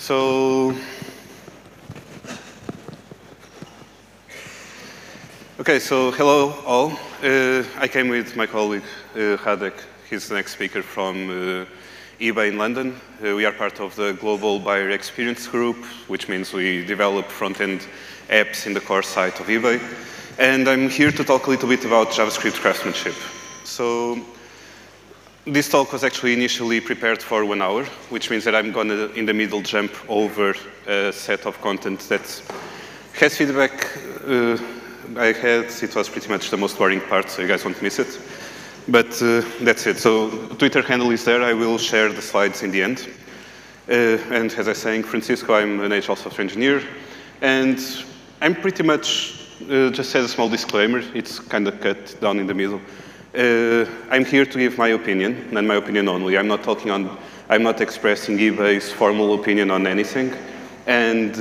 So, okay, so hello all. I came with my colleague, Hadek. He's the next speaker from eBay in London. We are part of the Global Buyer Experience Group, which means we develop front-end apps in the core site of eBay. And I'm here to talk a little bit about JavaScript craftsmanship. So, this talk was actually initially prepared for 1 hour, which means that I'm going to, in the middle, jump over a set of content that has feedback I had. It was pretty much the most boring part, so you guys won't miss it. But that's it. So Twitter handle is there. I will share the slides in the end. And as I was saying, Francisco, I'm an agile software engineer. And I'm pretty much, just as a small disclaimer, it's kind of cut down in the middle. I'm here to give my opinion, and my opinion only. I'm not expressing eBay's formal opinion on anything. And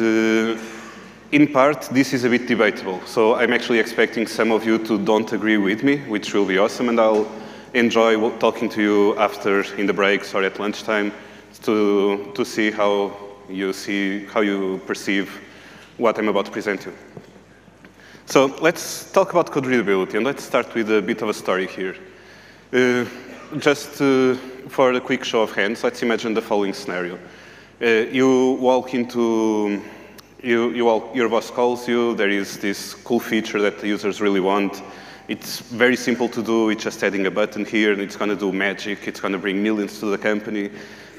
in part, this is a bit debatable. So I'm actually expecting some of you to don't agree with me, which will be awesome. And I'll enjoy talking to you after, in the breaks or at lunchtime, to see how you perceive what I'm about to present you. So let's talk about code readability, and let's start with a bit of a story here. Just for a quick show of hands, let's imagine the following scenario. You walk into, your boss calls you, there is this cool feature that the users really want. It's very simple to do, it's just adding a button here, and it's going to do magic, it's going to bring millions to the company.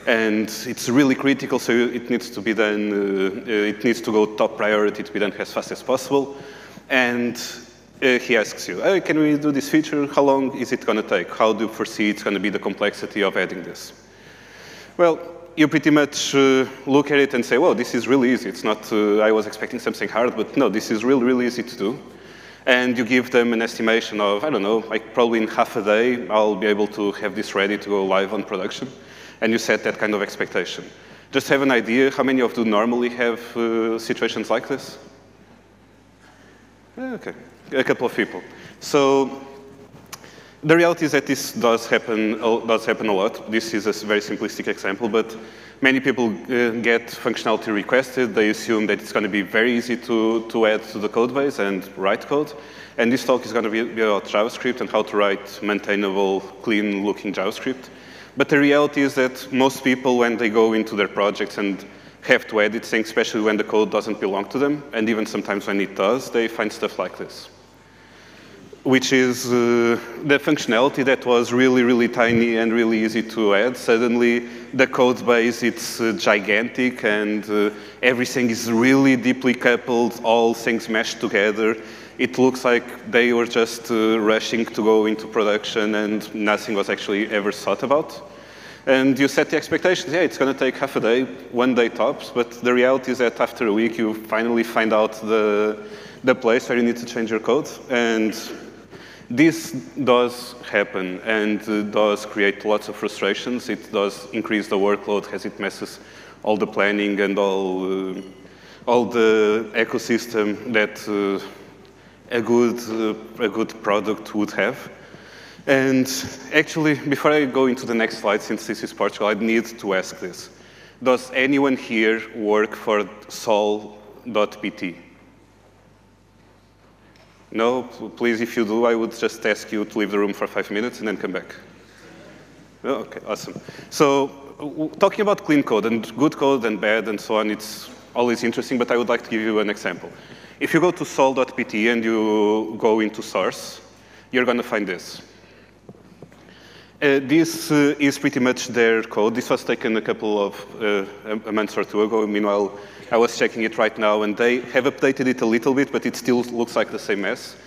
And it's really critical, so it needs to be done, it needs to go top priority to be done as fast as possible. And he asks you, hey, can we do this feature? How long is it going to take? How do you foresee it's going to be the complexity of adding this? Well, you pretty much look at it and say, well, this is really easy. It's not, I was expecting something hard, but no, this is really, really easy to do. And you give them an estimation of, I don't know, like probably in half a day, I'll be able to have this ready to go live on production. And you set that kind of expectation. Just have an idea, how many of you normally have situations like this? Okay, a couple of people. So the reality is that this does happen a lot. This is a very simplistic example, but many people get functionality requested. They assume that it's going to be very easy to add to the code base and write code. And this talk is going to be about JavaScript and how to write maintainable, clean-looking JavaScript. But the reality is that most people, when they go into their projects and have to edit things, especially when the code doesn't belong to them, and even sometimes when it does, they find stuff like this, which is the functionality that was really, really tiny and really easy to add. Suddenly, the code base, it's gigantic, and everything is really deeply coupled, all things meshed together. It looks like they were just rushing to go into production, and nothing was actually ever thought about. And you set the expectations, yeah, it's going to take half a day, 1 day tops, but the reality is that after a week, you finally find out the place where you need to change your code. And this does happen, and does create lots of frustrations. It does increase the workload as it messes all the planning and all the ecosystem that a good product would have. And actually, before I go into the next slide, since this is Portugal, I need to ask this. Does anyone here work for sol.pt? No? Please, if you do, I would just ask you to leave the room for 5 minutes and then come back. Oh, OK, awesome. So talking about clean code and good code and bad and so on, it's always interesting, but I would like to give you an example. If you go to sol.pt and you go into source, you're going to find this. This is pretty much their code. This was taken a couple of a month or two ago. Meanwhile, I was checking it right now, and they have updated it a little bit, but it still looks like the same mess.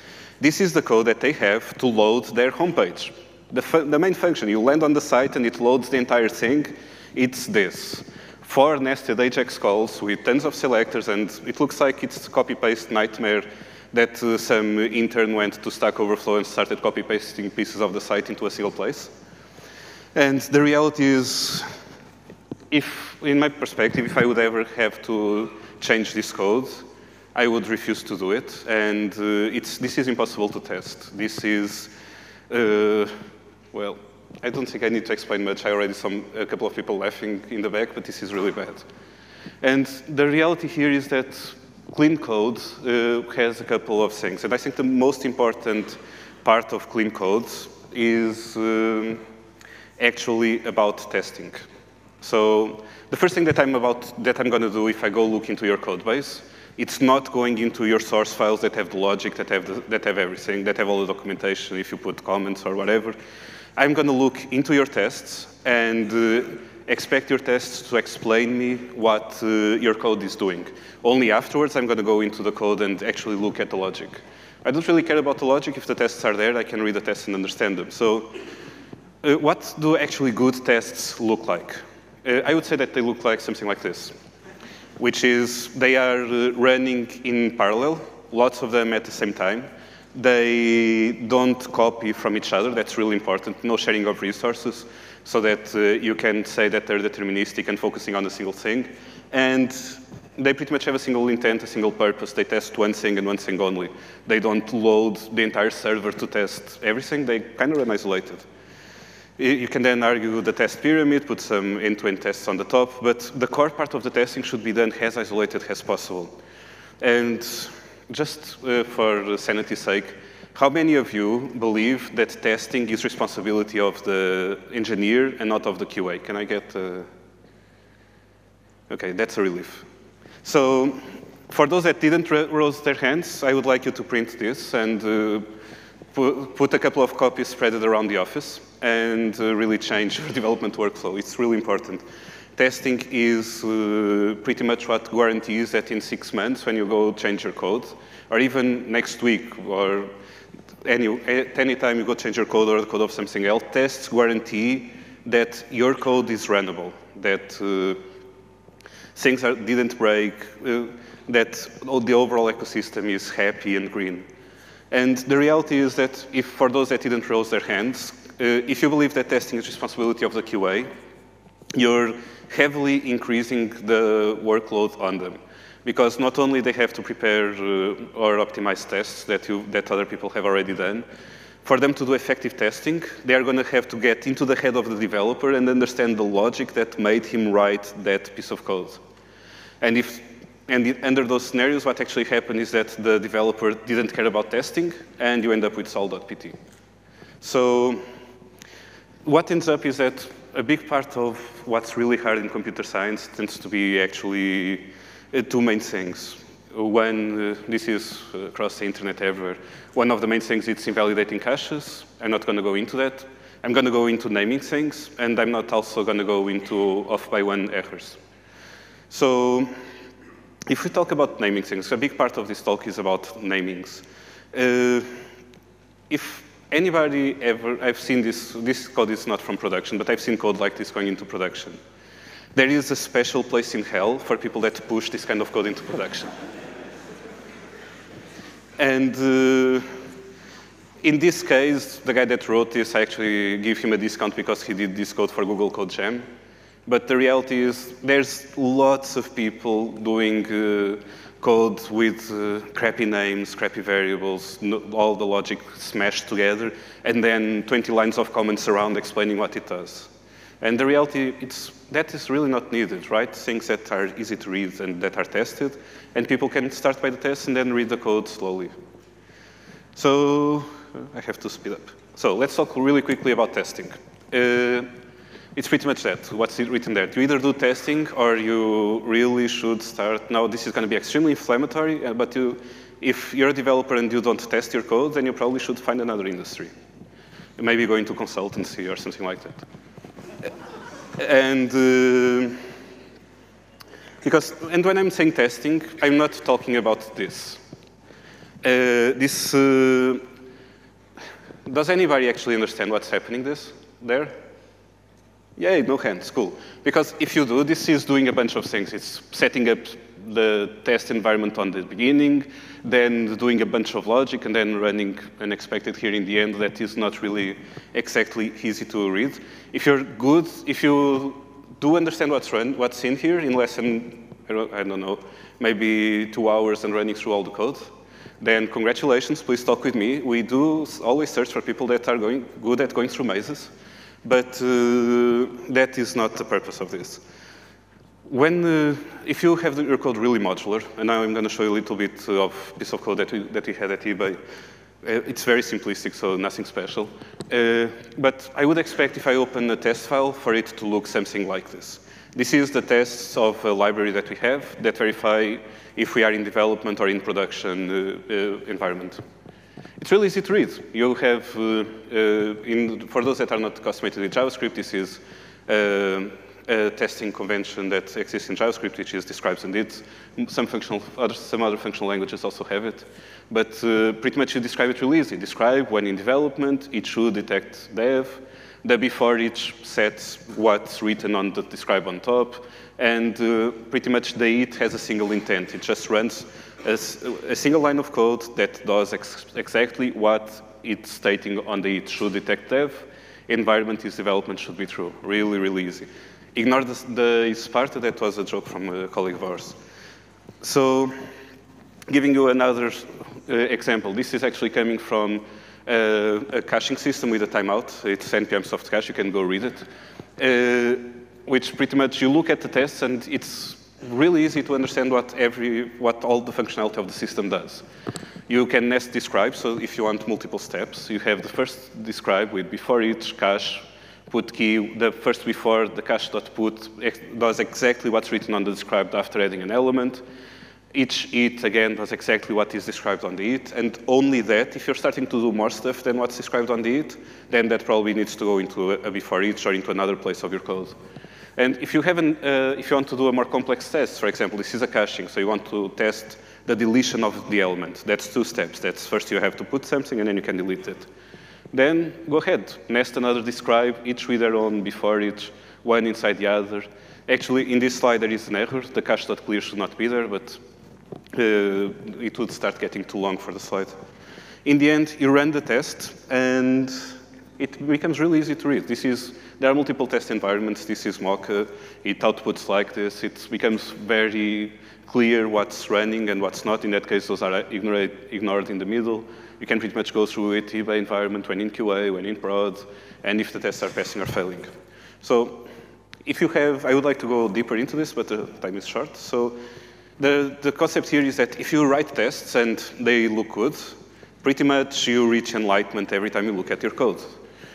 This is the code that they have to load their homepage. The main function, you land on the site, and it loads the entire thing. It's this. 4 nested AJAX calls with tons of selectors, and it looks like it's a copy-paste nightmare that some intern went to Stack Overflow and started copy-pasting pieces of the site into a single place. And the reality is, in my perspective, if I would ever have to change this code, I would refuse to do it. And this is impossible to test. This is, well, I don't think I need to explain much. I already saw a couple of people laughing in the back, but this is really bad. And the reality here is that clean code has a couple of things. And I think the most important part of clean code is actually about testing. So the first thing that I'm going to do if I go look into your code base, it's not going into your source files that have the logic, that have everything, that have all the documentation, if you put comments or whatever. I'm going to look into your tests and expect your tests to explain me what your code is doing. Only afterwards, I'm going to go into the code and actually look at the logic. I don't really care about the logic. If the tests are there, I can read the tests and understand them. So what do actually good tests look like? I would say that they look like something like this, which is they are running in parallel, lots of them at the same time. They don't copy from each other. That's really important. No sharing of resources, so that you can say that they're deterministic and focusing on a single thing. And they pretty much have a single intent, a single purpose. They test one thing and one thing only. They don't load the entire server to test everything. They kind of run isolated. You can then argue the test pyramid, put some end-to-end tests on the top, but the core part of the testing should be done as isolated as possible. And just for sanity's sake, how many of you believe that testing is responsibility of the engineer and not of the QA? Can I get OK, that's a relief. So for those that didn't raise their hands, I would like you to print this and put a couple of copies spread around the office and really change your development workflow. It's really important. Testing is pretty much what guarantees that in 6 months, when you go change your code, or even next week, or at any time you go change your code or the code of something else, tests guarantee that your code is runnable, that things didn't break, that the overall ecosystem is happy and green. And the reality is that if, for those that didn't raise their hands, if you believe that testing is responsibility of the QA, you're heavily increasing the workload on them. Because not only they have to prepare or optimize tests that other people have already done, for them to do effective testing, they are going to have to get into the head of the developer and understand the logic that made him write that piece of code. And under those scenarios, what actually happened is that the developer didn't care about testing, and you end up with sol.pt. So what ends up is that a big part of what's really hard in computer science tends to be actually two main things. One, this is across the internet everywhere. One of the main things is invalidating caches. I'm not going to go into that. I'm going to go into naming things, and I'm not also going to go into off-by-one errors. So if we talk about naming things, a big part of this talk is about namings. If anybody ever, I've seen this code is not from production, but I've seen code like this going into production. There is a special place in hell for people that push this kind of code into production. And in this case, the guy that wrote this, I actually give him a discount because he did this code for Google Code Jam. But the reality is there's lots of people doing code with crappy names, crappy variables, all the logic smashed together, and then 20 lines of comments around explaining what it does. And the reality, that is really not needed, right? Things that are easy to read and that are tested, and people can start by the test and then read the code slowly. So I have to speed up. So let's talk really quickly about testing. It's pretty much that, what's written there. You either do testing or you really should start. Now, this is going to be extremely inflammatory, but if you're a developer and you don't test your code, then you probably should find another industry. Maybe go into consultancy or something like that. And when I'm saying testing, I'm not talking about this. Does anybody actually understand what's happening there? Yay, no hands, cool. Because if you do, this is doing a bunch of things. It's setting up the test environment on the beginning, then doing a bunch of logic, and then running unexpected here in the end that is not really exactly easy to read. If you're good, if you do understand what's in here in less than, I don't know, maybe 2 hours and running through all the code, then congratulations, please talk with me. We do always search for people that are good at going through mazes. But that is not the purpose of this. If you have your code really modular, and now I'm going to show you a little bit of piece of code that we had at eBay. It's very simplistic, so nothing special. But I would expect if I open a test file for it to look something like this. This is the tests of a library that we have that verify if we are in development or in production environment. It's really easy to read. You have, for those that are not accustomed to JavaScript, this is a testing convention that exists in JavaScript, which is describes and did. Some other functional languages also have it. But pretty much you describe it really easy. Describe when in development, it should detect dev. The before each sets what's written on the describe on top. And pretty much the it has a single intent. It just runs a single line of code that does exactly what it's stating on the it should detect dev. Environment is development should be true. Really, really easy. Ignore this part, that was a joke from a colleague of ours. So, giving you another example, this is actually coming from a caching system with a timeout. It's npm soft cache, you can go read it. Which pretty much you look at the tests and it's really easy to understand what all the functionality of the system does. You can nest describe, so if you want multiple steps, you have the first describe with before each cache, put key, the first before the cache.put does exactly what's written on the described after adding an element. Each it, again, does exactly what is described on the it, and only that, if you're starting to do more stuff than what's described on the it, then that probably needs to go into a before each or into another place of your code. And if you want to do a more complex test, for example, this is a caching, so you want to test the deletion of the element. That's 2 steps. That's first you have to put something, and then you can delete it. Then go ahead, nest another describe, each with their own before each, one inside the other. Actually, in this slide, there is an error. The cache.clear should not be there, but it would start getting too long for the slide. In the end, you run the test, and it becomes really easy to read. There are multiple test environments. This is Mocha. It outputs like this. It becomes very clear what's running and what's not. In that case, those are ignored in the middle. You can pretty much go through it, eBay environment, when in QA, when in prod, and if the tests are passing or failing. So if you have, I would like to go deeper into this, but the time is short. So the concept here is that if you write tests and they look good, pretty much you reach enlightenment every time you look at your code.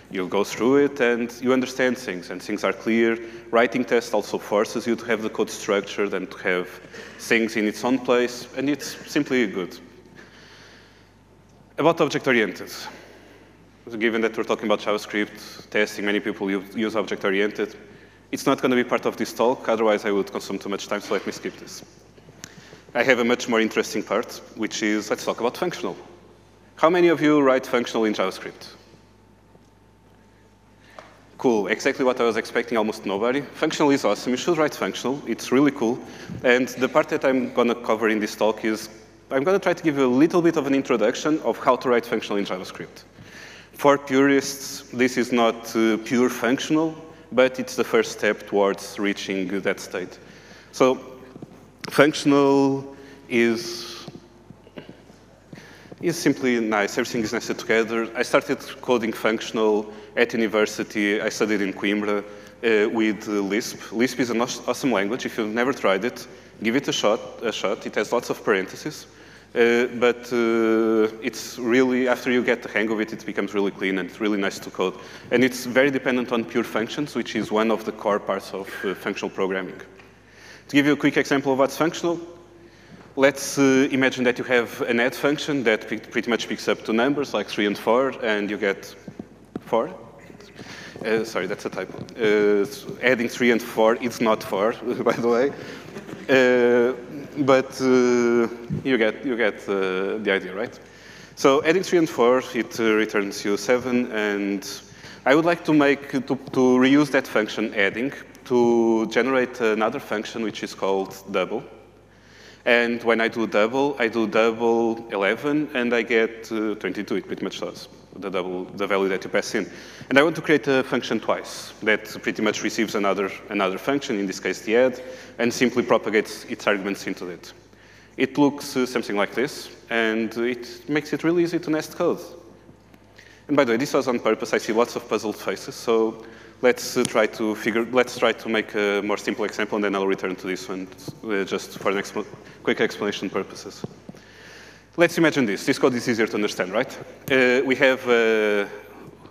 You'll go through it and you understand things, and things are clear. Writing tests also forces you to have the code structured and to have things in its own place, and it's simply good. About object-oriented. Given that we're talking about JavaScript testing, many people use object-oriented. It's not going to be part of this talk, otherwise I would consume too much time, so let me skip this. I have a much more interesting part, which is, let's talk about functional. How many of you write functional in JavaScript? Cool, exactly what I was expecting, almost nobody. Functional is awesome, you should write functional, it's really cool. And the part that I'm going to cover in this talk is, I'm going to try to give you a little bit of an introduction of how to write functional in JavaScript. For purists, this is not pure functional, but it's the first step towards reaching that state. So functional is simply nice. Everything is nested together. I started coding functional at university. I studied in Coimbra with Lisp. Lisp is an awesome language. If you've never tried it, give it a shot. It has lots of parentheses. But it's really, after you get the hang of it, it becomes really clean and it's really nice to code. And it's very dependent on pure functions, which is one of the core parts of functional programming. To give you a quick example of what's functional, let's imagine that you have an add function that pretty much picks up 2 numbers, like 3 and 4, and you get 4. Sorry, that's a typo. Adding 3 and 4 is not 4, by the way. But you get the idea, right? So adding 3 and 4, it returns you 7, and I would like to reuse that function adding to generate another function which is called double. And when I do double 11, and I get 22. It pretty much does the value that you pass in. And I want to create a function twice that pretty much receives another function, in this case the add, and simply propagates its arguments into it. It looks something like this, and it makes it really easy to nest code. And by the way, this was on purpose. I see lots of puzzled faces, so try to make a more simple example, and then I'll return to this one just for quick explanation purposes. Let's imagine this. This code is easier to understand, right? We have,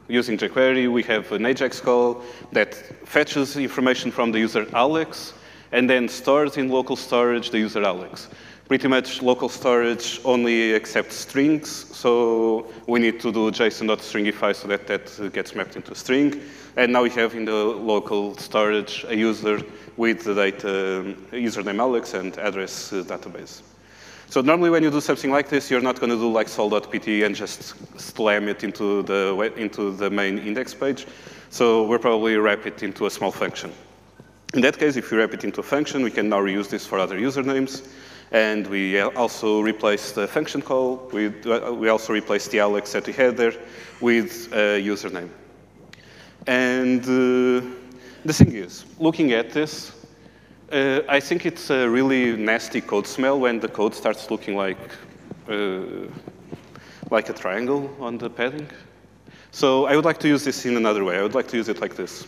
using jQuery, we have an AJAX call that fetches information from the user Alex, and then stores in local storage the user Alex. Pretty much local storage only accepts strings, so we need to do JSON.stringify so that that gets mapped into a string. And now we have in the local storage a user with the data, username Alex and address database. So normally when you do something like this, you're not going to do like sol.pt and just slam it into the main index page. So we'll probably wrap it into a small function. In that case, if we wrap it into a function, we can now reuse this for other usernames. And we also replace the function call with, we also replace the Alex that we had there with a username. And the thing is, looking at this, I think it's a really nasty code smell when the code starts looking like a triangle on the padding. So I would like to use this in another way. I would like to use it like this.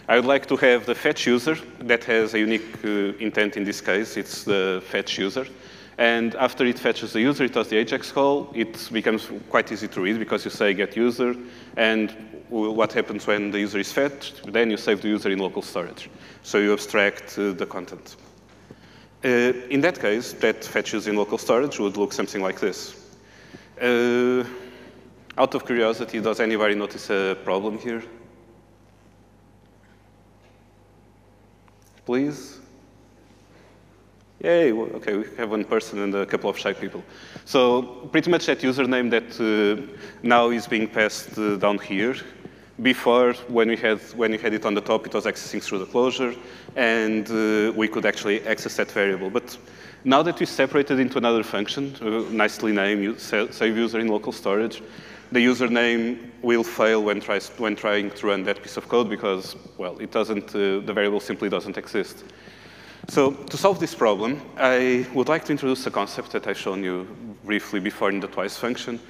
I would like to have the fetch user that has a unique intent in this case. It's the fetch user. And after it fetches the user, it does the AJAX call. It becomes quite easy to read because you say get user, and what happens when the user is fetched, then you save the user in local storage. So you abstract the content. In that case, that fetch user in local storage would look something like this. Out of curiosity, does anybody notice a problem here? Please? Yay, okay, we have one person and a couple of shy people. So pretty much that username that now is being passed down here. Before, when we had it on the top, it was accessing through the closure, and we could actually access that variable. But now that we separated into another function, nicely named save user in local storage, the username will fail when trying to run that piece of code because, well, it doesn't, the variable simply doesn't exist. So to solve this problem, I would like to introduce a concept that I've shown you briefly before in the twice function,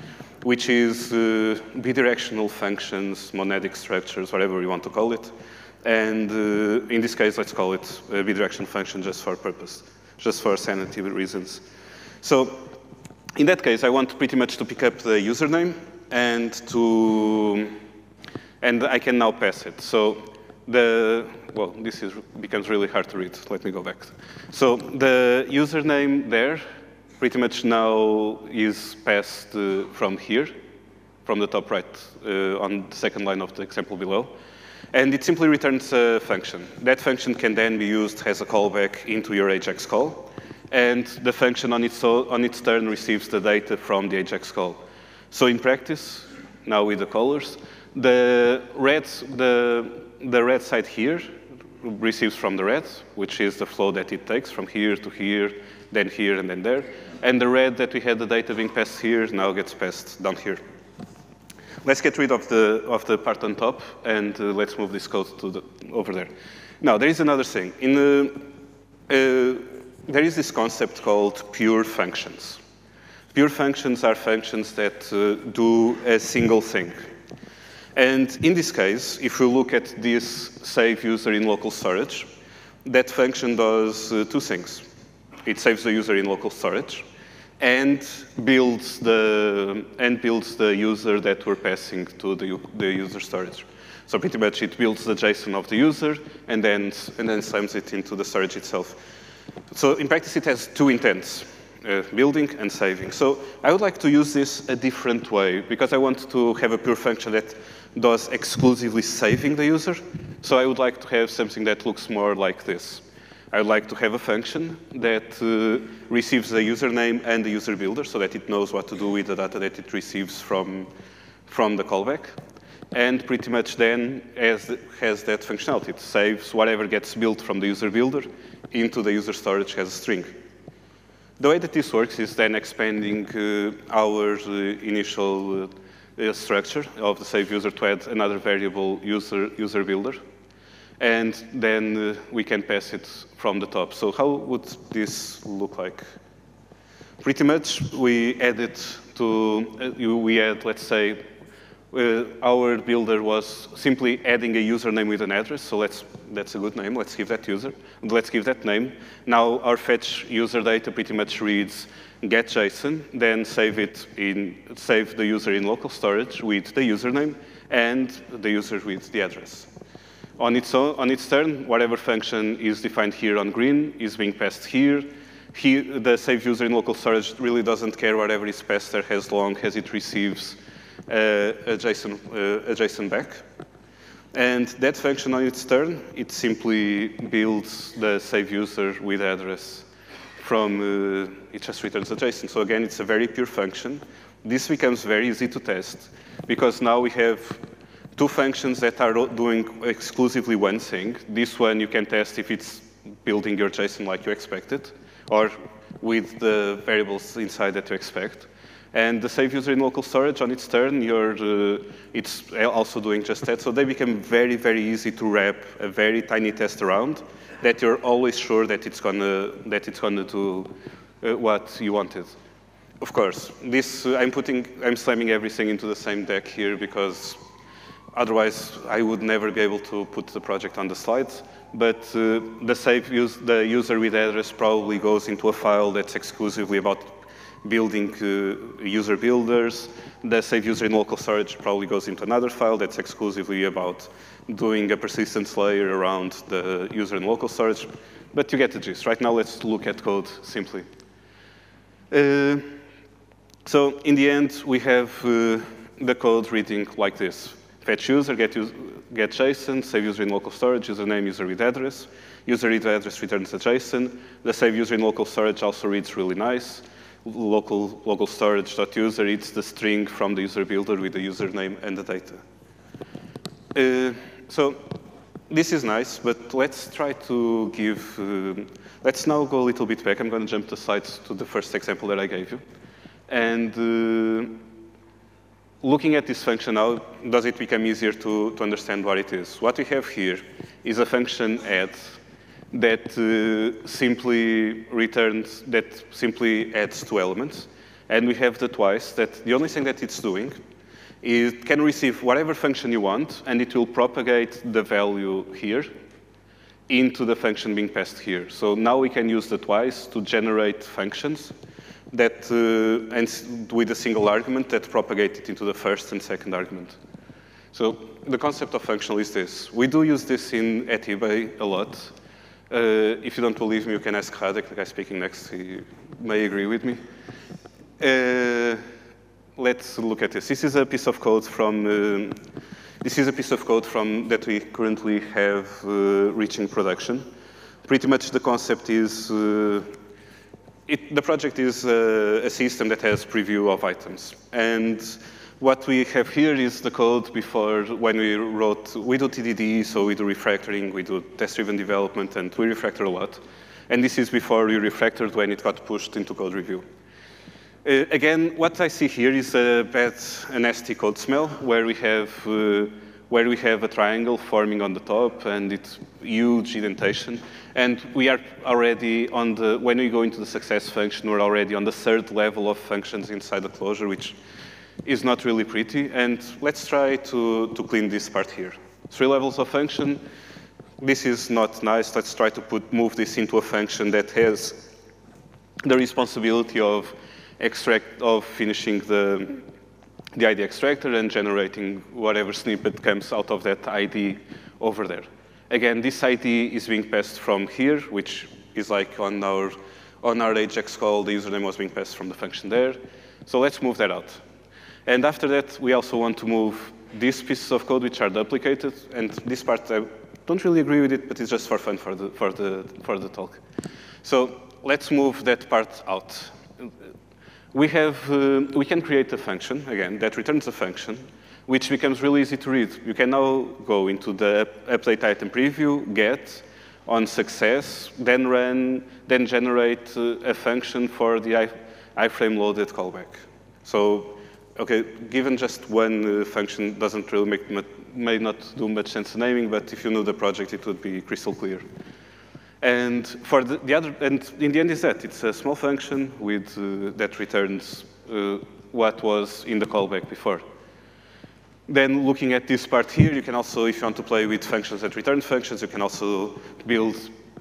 which is bidirectional functions, monadic structures, whatever you want to call it. And in this case, let's call it a bidirectional function just for purpose, just for sanity reasons. So in that case, I want pretty much to pick up the username, and I can now pass it. So well, this becomes really hard to read. Let me go back. So the username there pretty much now is passed from here, from the top right, on the second line of the example below. And it simply returns a function. That function can then be used as a callback into your AJAX call. And the function on its turn receives the data from the AJAX call. So in practice, now with the colors, the red side here receives from the red, which is the flow that it takes from here to here, and then there. And the red that we had the data being passed here now gets passed down here. Let's get rid of the part on top, and let's move this code to over there. Now, there is another thing. There is this concept called pure functions. Pure functions are functions that do a single thing. And in this case, if we look at this save user in local storage, that function does two things. It saves the user in local storage and builds the user that we're passing to the user storage. So pretty much it builds the JSON of the user and then slams it into the storage itself. So in practice, it has two intents. Building and saving. So I would like to use this a different way because I want to have a pure function that does exclusively saving the user. So I would like to have something that looks more like this. I would like to have a function that receives the username and the user builder so that it knows what to do with the data that it receives from the callback. And pretty much then has that functionality. It saves whatever gets built from the user builder into the user storage as a string. The way that this works is then expanding our initial structure of the save user to add another variable user builder. And then we can pass it from the top. So how would this look like? Pretty much we add it to, we add, let's say, Our builder was simply adding a username with an address, so that's a good name. Let's give that name. Now our fetch user data pretty much reads get JSON, then save the user in local storage with the username and the user with the address. On its turn, whatever function is defined here on green is being passed here. The save user in local storage really doesn't care whatever is passed there as long as it receives a JSON back. And that function on its turn, it simply builds the save user with address from, it just returns a JSON. So again, it's a very pure function. This becomes very easy to test because now we have two functions that are doing exclusively one thing. This one you can test if it's building your JSON like you expected or with the variables inside that you expect. And the save user in local storage on its turn, it's also doing just that. So they become very, very easy to wrap a very tiny test around that you're always sure that it's gonna do what you wanted. Of course, I'm slamming everything into the same deck here because otherwise I would never be able to put the project on the slides. But the user with address probably goes into a file that's exclusively about building user builders. The save user in local storage probably goes into another file that's exclusively about doing a persistence layer around the user in local storage. But you get the gist. Right now, let's look at code simply. So in the end, we have the code reading like this. Fetch user, get JSON, save user in local storage, username, user with address. User with address returns a JSON. The save user in local storage also reads really nice. Local storage.user, it's the string from the user builder with the username and the data. So this is nice, but let's try to let's now go a little bit back. I'm going to jump the slides to the first example that I gave you. And looking at this function now, does it become easier to understand what it is? What we have here is a function add that simply adds two elements. And we have the twice that the only thing that it's doing is it can receive whatever function you want, and it will propagate the value here into the function being passed here. So now we can use the twice to generate functions that, and with a single argument that propagate it into the first and second argument. So the concept of functional is this. We do use this at eBay a lot. If you don't believe me, you can ask Radek, the guy speaking next. He may agree with me. Let's look at this. This is a piece of code from that we currently have reaching production. Pretty much the concept is the project is a system that has preview of items. And what we have here is the code before when we do TDD, so we do refactoring, we do test-driven development, and we refactor a lot. And this is before we refactored when it got pushed into code review. Again, what I see here is a nasty code smell where we have a triangle forming on the top and it's huge indentation. And we are already when we go into the success function, we're already on the third level of functions inside the closure, which is not really pretty. And let's try to clean this part here. 3 levels of function. This is not nice. Let's try to move this into a function that has the responsibility of finishing the ID extractor and generating whatever snippet comes out of that ID over there. Again, this ID is being passed from here, which is like on our Ajax call, the username was being passed from the function there. So let's move that out. And after that, we also want to move these pieces of code which are duplicated. And this part, I don't really agree with it, but it's just for fun for the talk. So let's move that part out. We can create a function, again, that returns a function, which becomes really easy to read. You can now go into the update item preview, get, on success, then generate a function for the iframe loaded callback. So, okay, given just one function doesn't really may not do much sense naming, but if you know the project, it would be crystal clear. And for the other, and in the end is that it's a small function that returns what was in the callback before. Then looking at this part here, you can also, if you want to play with functions and return functions, you can also build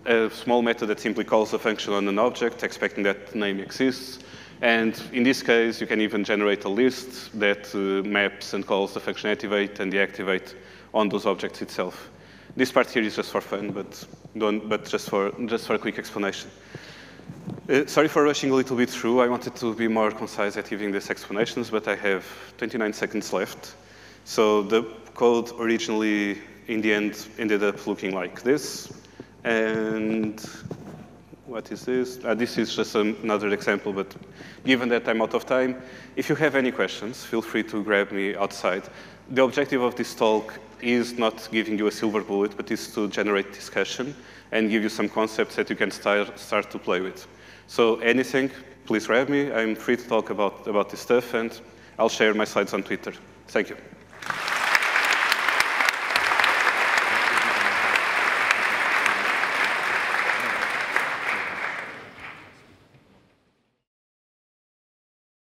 a small method that simply calls a function on an object, expecting that name exists. And in this case, you can even generate a list that maps and calls the function activate and deactivate on those objects itself. This part here is just for fun, but just for a quick explanation. Sorry for rushing a little bit through. I wanted to be more concise at giving these explanations, but I have 29 seconds left. So the code originally, in the end, ended up looking like this. And what is this? This is just another example, but given that I'm out of time, if you have any questions, feel free to grab me outside. The objective of this talk is not giving you a silver bullet, but is to generate discussion and give you some concepts that you can start to play with. So anything, please grab me. I'm free to talk about this stuff, and I'll share my slides on Twitter. Thank you.